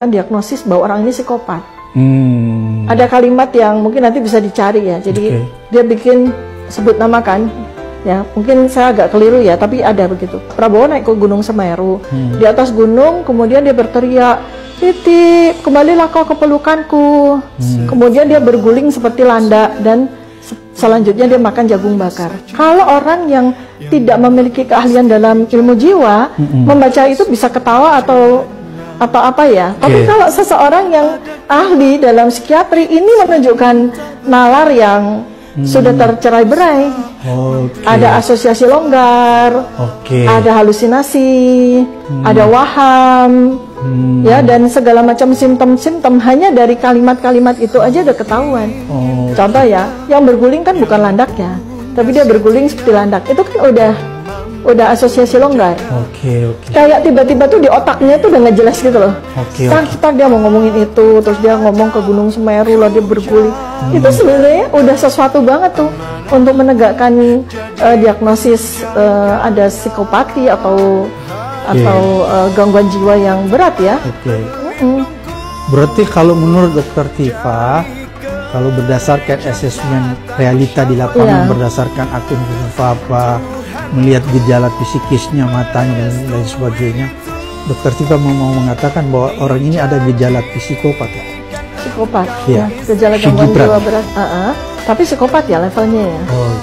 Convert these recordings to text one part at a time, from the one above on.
diagnosis bahwa orang ini psikopat. Ada kalimat yang mungkin nanti bisa dicari ya. Jadi dia bikin sebut nama kan, ya mungkin saya agak keliru ya, tapi ada begitu. Prabowo naik ke Gunung Semeru, di atas gunung kemudian dia berteriak, "Titip, kembalilah kau ke pelukanku." Kemudian dia berguling seperti landak dan selanjutnya dia makan jagung bakar. Kalau orang yang tidak memiliki keahlian dalam ilmu jiwa, membaca itu bisa ketawa atau apa ya. Tapi kalau seseorang yang ahli dalam psikiatri, ini menunjukkan nalar yang sudah tercerai-berai. Ada asosiasi longgar, ada halusinasi, ada waham, ya, dan segala macam simptom-simptom hanya dari kalimat-kalimat itu aja udah ketahuan. Contoh ya, yang berguling kan bukan landaknya, tapi dia berguling seperti landak. Itu kan udah asosiasi longgar. Kayak tiba-tiba tuh di otaknya tuh udah nggak jelas gitu loh. Kita dia mau ngomongin itu, terus dia ngomong ke Gunung Semeru lah dia berguling. Itu sebenarnya udah sesuatu banget tuh untuk menegakkan diagnosis ada psikopati atau gangguan jiwa yang berat ya. Berarti kalau menurut Dokter Tifa, kalau berdasarkan asesmen realita di lapangan, berdasarkan akun Fafa, melihat gejala psikisnya, matanya dan lain sebagainya, Dokter Tifa mau mengatakan bahwa orang ini ada gejala psikopat. Psikopat, ya, gejala gangguan jiwa berat. Tapi psikopat ya levelnya ya,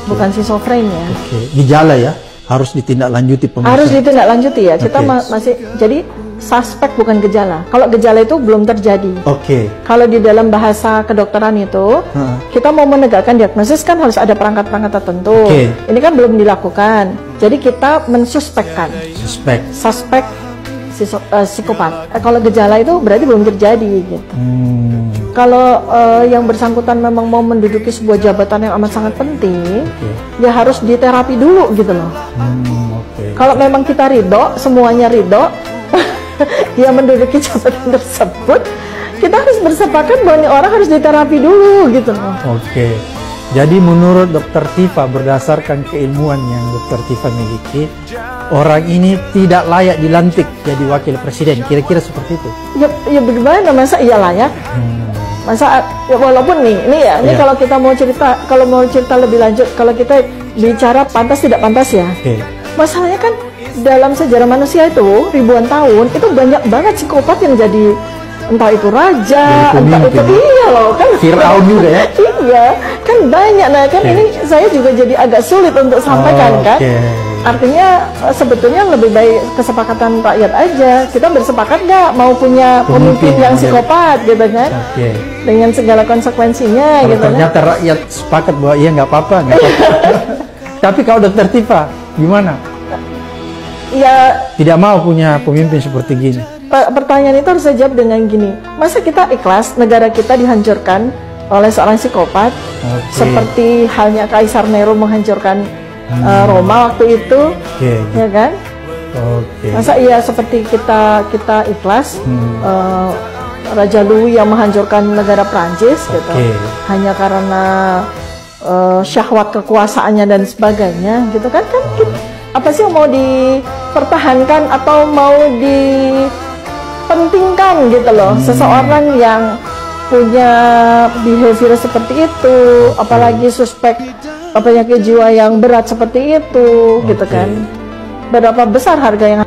bukan schizofren ya. Gejala ya, harus ditindaklanjuti pemeriksaan. Harus ditindaklanjuti ya. Kita masih jadi suspek bukan gejala. Kalau gejala itu belum terjadi. Kalau di dalam bahasa kedokteran itu, kita mau menegakkan diagnosis kan harus ada perangkat-perangkat tertentu. Ini kan belum dilakukan. Jadi kita mensuspekkan. Suspek psikopat. Kalau gejala itu berarti belum terjadi gitu. Kalau yang bersangkutan memang mau menduduki sebuah jabatan yang amat sangat penting, ya harus diterapi dulu gitu loh. Kalau memang kita ridho, semuanya ridho, dia menduduki jabatan tersebut, kita harus bersepakat bahwa ini orang harus diterapi dulu gitu loh. Jadi menurut Dokter Tifa, berdasarkan keilmuan yang Dokter Tifa miliki, orang ini tidak layak dilantik jadi wakil presiden. Kira-kira seperti itu? Ya bagaimana, masa iya layak? Masa ya walaupun ini kalau kita mau cerita lebih lanjut, kalau kita bicara pantas tidak pantas ya. Masalahnya kan dalam sejarah manusia itu ribuan tahun itu banyak banget psikopat yang jadi entah itu raja, entah itu kan Firaun juga ya. Iya, kan banyak. Nah kan ini saya juga jadi agak sulit untuk sampaikan kan. Artinya sebetulnya lebih baik kesepakatan rakyat aja. Kita bersepakat nggak mau punya pemimpin yang psikopat gitu kan, dengan segala konsekuensinya gitu. Ternyata rakyat sepakat bahwa iya nggak apa-apa. Tapi kalau Dokter Tifa gimana? Ya tidak mau punya pemimpin seperti gini. Pertanyaan itu harus saya jawab dengan gini, masa kita ikhlas negara kita dihancurkan oleh seorang psikopat, seperti halnya Kaisar Nero menghancurkan Roma waktu itu, ya kan? Masa iya seperti kita ikhlas Raja Louis yang menghancurkan negara Prancis gitu, hanya karena syahwat kekuasaannya dan sebagainya gitu kan? Apa sih yang mau dipertahankan atau mau dipentingkan gitu loh, seseorang yang punya behavior seperti itu, apalagi suspek penyakit jiwa yang berat seperti itu gitu kan, berapa besar harga yang